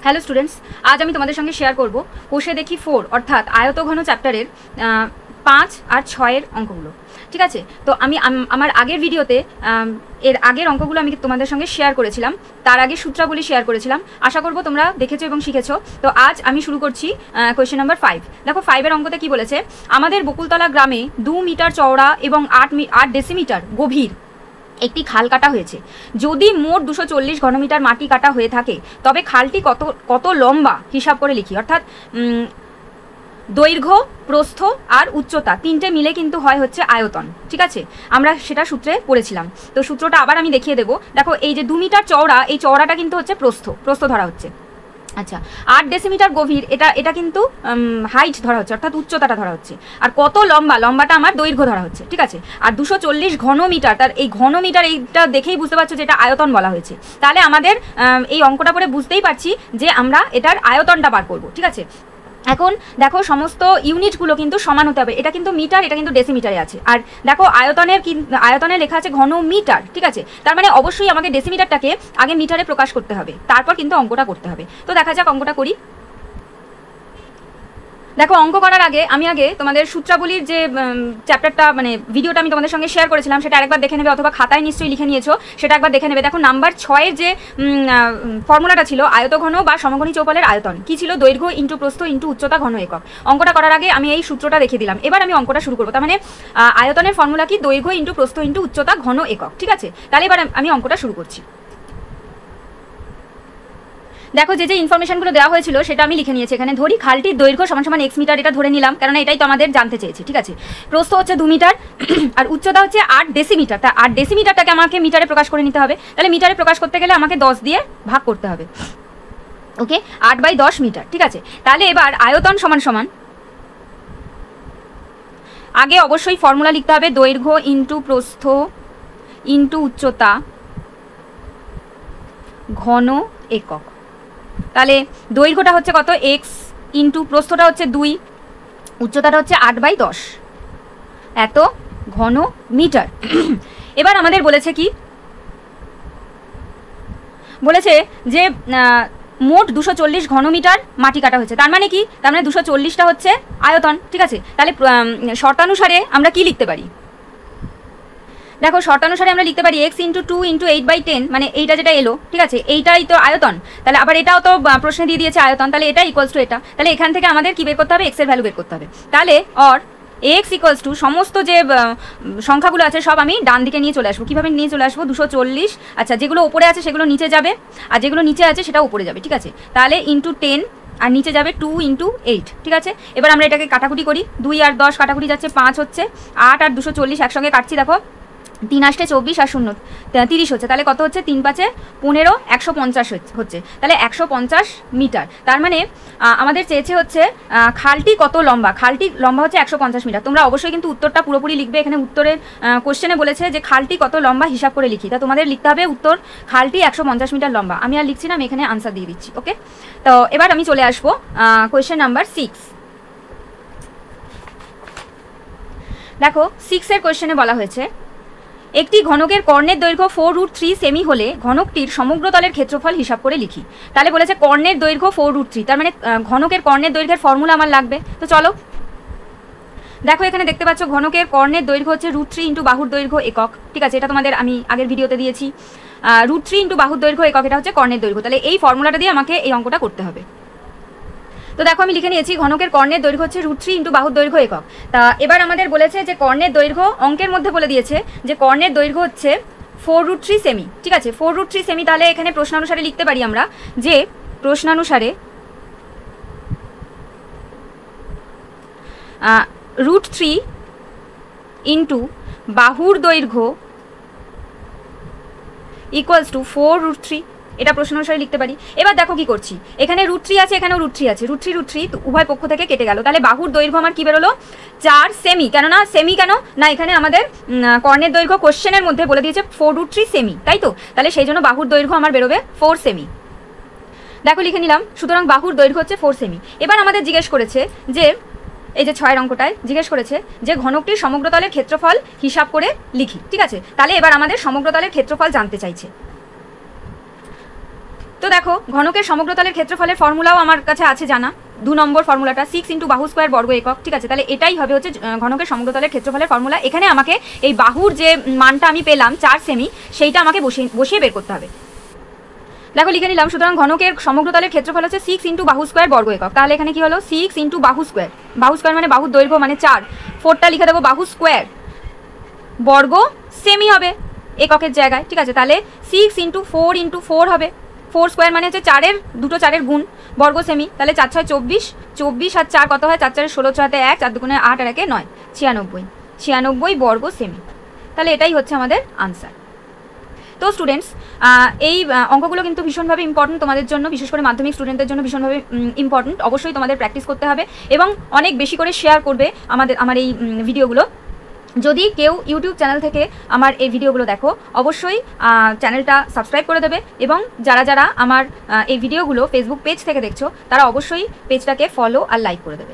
Hello students, আজ আমি তোমাদের সঙ্গে শেয়ার করব কোষে দেখি 4 অর্থাৎ আয়তঘন চ্যাপ্টারের 5 আর 6 অঙ্কগুলো। ঠিক আছে, তো আমি আমার আগের ভিডিওতে এর আগের অঙ্কগুলো আমি তোমাদের সঙ্গে শেয়ার করেছিলাম, তার আগে সূত্রাবলী শেয়ার করেছিলাম। আশা করব তোমরা দেখেছো এবং শিখেছো। তো আজ আমি শুরু করছি কোয়েশ্চেন নাম্বার 5। দেখো 5-এর অঙ্কতে কি বলেছে, আমাদের বকুলতলা গ্রামে 2 মিটার চওড়া এবং 8 ডেসিমিটার গভীর একটি খাল কাটা হয়েছে। যদি মোট 240 ঘনমিটার মাটি কাটা হয়ে থাকে তবে খালটি কত লম্বা হিসাব করে লিখি। অর্থাৎ দৈর্ঘ্য, প্রস্থ আর উচ্চতা তিনটে মিলে কিন্তু হয় হচ্ছে আয়তন। ঠিক আছে, আমরা সেটা সূত্রে পড়েছিলাম। তো সূত্রটা আবার আমি দেখিয়ে দেবো। দেখো এই যে 2 মিটার চওড়া, এই চওড়াটা কিন্তু হচ্ছে প্রস্থ ধরা হচ্ছে। আচ্ছা, 8 ডেসিমিটার গভীর, এটা কিন্তু হাইট ধরা হচ্ছে, অর্থাৎ উচ্চতাটা ধরা হচ্ছে। আর কত লম্বাটা আমার দৈর্ঘ্য ধরা হচ্ছে। ঠিক আছে, আর 240 ঘনমিটার, তার এই ঘনমিটার এইটা দেখেই বুঝতে পারছো যে এটা আয়তন বলা হয়েছে। তাহলে আমাদের এই অঙ্কটা পরে বুঝতেই পারছি যে আমরা এটার আয়তনটা বার করব। ঠিক আছে, এখন দেখো সমস্ত ইউনিটগুলো কিন্তু সমান হতে হবে। এটা কিন্তু মিটার, এটা কিন্তু ডেসিমিটারে আছে। আর দেখো আয়তনে লেখা আছে ঘনমিটার। ঠিক আছে, তার মানে অবশ্যই আমাকে ডেসিমিটারটাকে আগে মিটারে প্রকাশ করতে হবে, তারপর কিন্তু অঙ্কটা করতে হবে। তো দেখা যাক অঙ্কটা করি। দেখো অঙ্ক করার আগে আমি তোমাদের সূত্রাবলীর যে চ্যাপ্টারটা মানে ভিডিওটা আমি তোমাদের সঙ্গে শেয়ার করেছিলাম সেটা আরেকবার দেখে নেবে, অথবা খাতায় নিশ্চয়ই লিখে নিয়েছো, সেটা একবার দেখে নেবে। দেখো নাম্বার 6-এর যে ফর্মুলাটা ছিল আয়তঘন বা সমঘনী চৌপালের আয়তন কি ছিল, দৈর্ঘ্য ইন্টু প্রস্থ ইন্টু উচ্চতা ঘন একক। অঙ্কটা করার আগে আমি এই সূত্রটা দেখিয়ে দিলাম। এবার আমি অঙ্কটা শুরু করবো। তার মানে আয়তনের ফর্মুলা কি, দৈর্ঘ্য ইন্টু প্রস্থ ইন্টু উচ্চতা ঘন একক। ঠিক আছে, তাহলে এবার আমি অঙ্কটা শুরু করছি। দেখো যে ইনফরমেশনগুলো দেওয়া হয়েছিল সেটা আমি লিখে নিয়েছি এখানে। ধরি খালটির দৈর্ঘ্য সমান x মিটার, এটা ধরে নিলাম কারণ এটাই তো আমাদের জানতে চেয়েছি। ঠিক আছে, প্রস্থ হচ্ছে 2 মিটার আর উচ্চতা হচ্ছে 8 ডেসিমিটার। তা 8 ডেসিমিটারটাকে আমাকে মিটারে প্রকাশ করে নিতে হবে। তাহলে মিটারে প্রকাশ করতে গেলে আমাকে 10 দিয়ে ভাগ করতে হবে। ওকে, 8/10 মিটার। ঠিক আছে, তাহলে এবার আয়তন সমান আগে অবশ্যই ফর্মুলা লিখতে হবে, দৈর্ঘ্য ইন্টু প্রস্থ ইন্টু উচ্চতা ঘন একক। তাহলে দৈর্ঘ্যটা হচ্ছে কত, x ইন্টু প্রস্থটা হচ্ছে 2, উচ্চতাটা হচ্ছে 8/10, এত ঘন মিটার। এবার আমাদের বলেছে কি, বলেছে যে মোট 240 ঘনমিটার মাটি কাটা হয়েছে। তার মানে কি, তার মানে 240টা হচ্ছে আয়তন। ঠিক আছে, তাহলে শর্তানুসারে আমরা কি লিখতে পারি, দেখো শর্তানুসারে আমরা লিখতে পারি x ইন্টু 2 ইন্টু 8/10, মানে এইটা যেটা এলো। ঠিক আছে, এইটাই তো আয়তন। তাহলে আবার এটাও তো প্রশ্নে দিয়ে দিয়েছে আয়তন, তাহলে এটা ইকুয়ালস টু এটা। তাহলে এখান থেকে আমাদের কি বের করতে হবে, x এর ভ্যালু বের করতে হবে। তাহলে x ইকুয়ালস টু সমস্ত যে সংখ্যাগুলো আছে সব আমি ডান দিকে নিয়ে চলে আসবো। কীভাবে নিয়ে চলে আসবো, 240, আচ্ছা যেগুলো ওপরে আছে সেগুলো নিচে যাবে, আর যেগুলো নিচে আছে সেটা উপরে যাবে। ঠিক আছে, তাহলে ইন্টু 10 আর নিচে যাবে 2 ইন্টু 8। ঠিক আছে, এবার আমরা এটাকে কাটাকুটি করি। 2 আর 10 কাটাকুটি যাচ্ছে, 5 হচ্ছে, 8 আর 240 একসঙ্গে কাটছি। দেখো 3 আসতে 24 আর 0 30 হচ্ছে। তাহলে কত হচ্ছে, 3 5 15, 150 হচ্ছে। তাহলে 150 মিটার। তার মানে আমাদের চেয়েছে হচ্ছে খালটি কত লম্বা। খালটি লম্বা হচ্ছে 150 মিটার। তোমরা অবশ্যই কিন্তু উত্তরটা পুরোপুরি লিখবে। এখানে উত্তরের কোশ্চেনে বলেছে যে খালটি কত লম্বা হিসাব করে লিখি। তা তোমাদের লিখতে হবে উত্তর, খালটি 150 মিটার লম্বা। আমি আর লিখছি না, আমি এখানে আনসার দিয়ে দিচ্ছি। ওকে, তো এবার আমি চলে আসবো কোয়েশ্চেন নাম্বার 6। দেখো 6-এর কোয়েশ্চেনে বলা হয়েছে, একটি ঘনকের কর্ণের দৈর্ঘ্য 4√3 সেমি হলে ঘনকটির সমগ্র তলের ক্ষেত্রফল হিসাব করে লিখি। তাহলে বলেছে কর্ণের দৈর্ঘ্য 4√3, তার মানে ঘনকের কর্ণের দৈর্ঘ্যের ফর্মুলা আমার লাগবে। তো চলো দেখো এখানে দেখতে পাচ্ছ ঘনকের কর্ণের দৈর্ঘ্য হচ্ছে √3 ইন্টু বাহুর দৈর্ঘ্য একক। ঠিক আছে, এটা তোমাদের আমি আগের ভিডিওতে দিয়েছি। √3 ইন্টু বাহুর দৈর্ঘ্য একক, এটা হচ্ছে কর্ণের দৈর্ঘ্য। তাহলে এই ফর্মুলাটা দিয়ে আমাকে এই অঙ্কটা করতে হবে। তো দেখো আমি লিখে নিয়েছি ঘনকের কর্ণের দৈর্ঘ্য হচ্ছে √3 ইন্টু বাহুর দৈর্ঘ্য একক। তা এবার আমাদের বলেছে যে কর্ণের দৈর্ঘ্য, অঙ্কের মধ্যে বলে দিয়েছে যে কর্ণের দৈর্ঘ্য হচ্ছে 4√3 সেমি। ঠিক আছে, 4√3 সেমি। তাহলে এখানে প্রশ্নানুসারে লিখতে পারি আমরা যে প্রশ্নানুসারে √3 ইন্টু বাহুর দৈর্ঘ্য ইকুয়ালস টু 4√3, এটা প্রশ্ন অনুসারে লিখতে পারি। এবার দেখো কি করছি, এখানে √3 আছে, এখানেও √3 আছে, √3 উভয় পক্ষ থেকে কেটে গেল। তাহলে বাহুর দৈর্ঘ্য আমার কি বেরোলো, 4 সেমি। কেননা সেমি কেন না, এখানে আমাদের কর্ণের দৈর্ঘ্য কোশ্চেনের মধ্যে বলে দিয়েছে 4√3 সেমি, তাই তো। তাহলে সেই জন্য বাহুর দৈর্ঘ্য আমার বেরোবে 4 সেমি। দেখো লিখে নিলাম, সুতরাং বাহুর দৈর্ঘ্য হচ্ছে 4 সেমি। এবার আমাদের জিজ্ঞেস করেছে যে এই যে 6 অঙ্কটায় জিজ্ঞেস করেছে যে ঘনকটির সমগ্রতলের ক্ষেত্রফল হিসাব করে লিখি। ঠিক আছে, তাহলে এবার আমাদের সমগ্রতলের ক্ষেত্রফল জানতে চাইছে। তো দেখো ঘনকের সমগ্রতলের ক্ষেত্রফলের ফর্মুলাও আমার কাছে আছে জানা, 2 নম্বর ফর্মুলাটা 6 × বাহু স্কোয়ার বর্গ একক, ঠিক আছে। তাহলে এটাই হবে হচ্ছে ঘনকের সমগ্রতলের ক্ষেত্রফলের ফর্মুলা। এখানে আমাকে এই বাহুর যে মানটা আমি পেলাম 4 সেমি, সেইটা আমাকে বসিয়ে বের করতে হবে। দেখো লিখে নিলাম, সুতরাং ঘনকের সমগ্রতলের ক্ষেত্রফল হচ্ছে 6 × বাহু স্কোয়ার বর্গ একক। তাহলে এখানে কি হলো 6 × বাহু স্কোয়ার, বাহু স্কোয়ার মানে বাহুর দৈর্ঘ্য মানে 4, 4টা লিখে দেবো বাহু স্কোয়ার, বর্গ সেমি হবে এককের জায়গায়, ঠিক আছে। তাহলে 6 × 4 × 4 হবে, 4 স্কোয়ার মানে হচ্ছে 4-এর দুটো 4-এর গুণ, বর্গ সেমি। তাহলে 4 × 6 = 24, 24 আর 4 কত হয়, 4 × 4 = 16, 6 × 1 4 × 2 = 8 আর 1 = 9, 96, 96 বর্গ সেমি। তাহলে এটাই হচ্ছে আমাদের আনসার। তো স্টুডেন্টস, এই অঙ্কগুলো কিন্তু ভীষণভাবে ইম্পর্টেন্ট তোমাদের জন্য, বিশেষ করে মাধ্যমিক স্টুডেন্টদের জন্য ভীষণভাবে ইম্পর্টেন্ট। অবশ্যই তোমাদের প্র্যাকটিস করতে হবে এবং অনেক বেশি করে শেয়ার করবে আমার এই ভিডিওগুলো। যদি কেউ ইউটিউব চ্যানেল থেকে আমার এই ভিডিওগুলো দেখো, অবশ্যই চ্যানেলটা সাবস্ক্রাইব করে দেবে এবং যারা যারা আমার এই ভিডিওগুলো ফেসবুক পেজ থেকে দেখছো, তারা অবশ্যই পেজটাকে ফলো আর লাইক করে দেবে।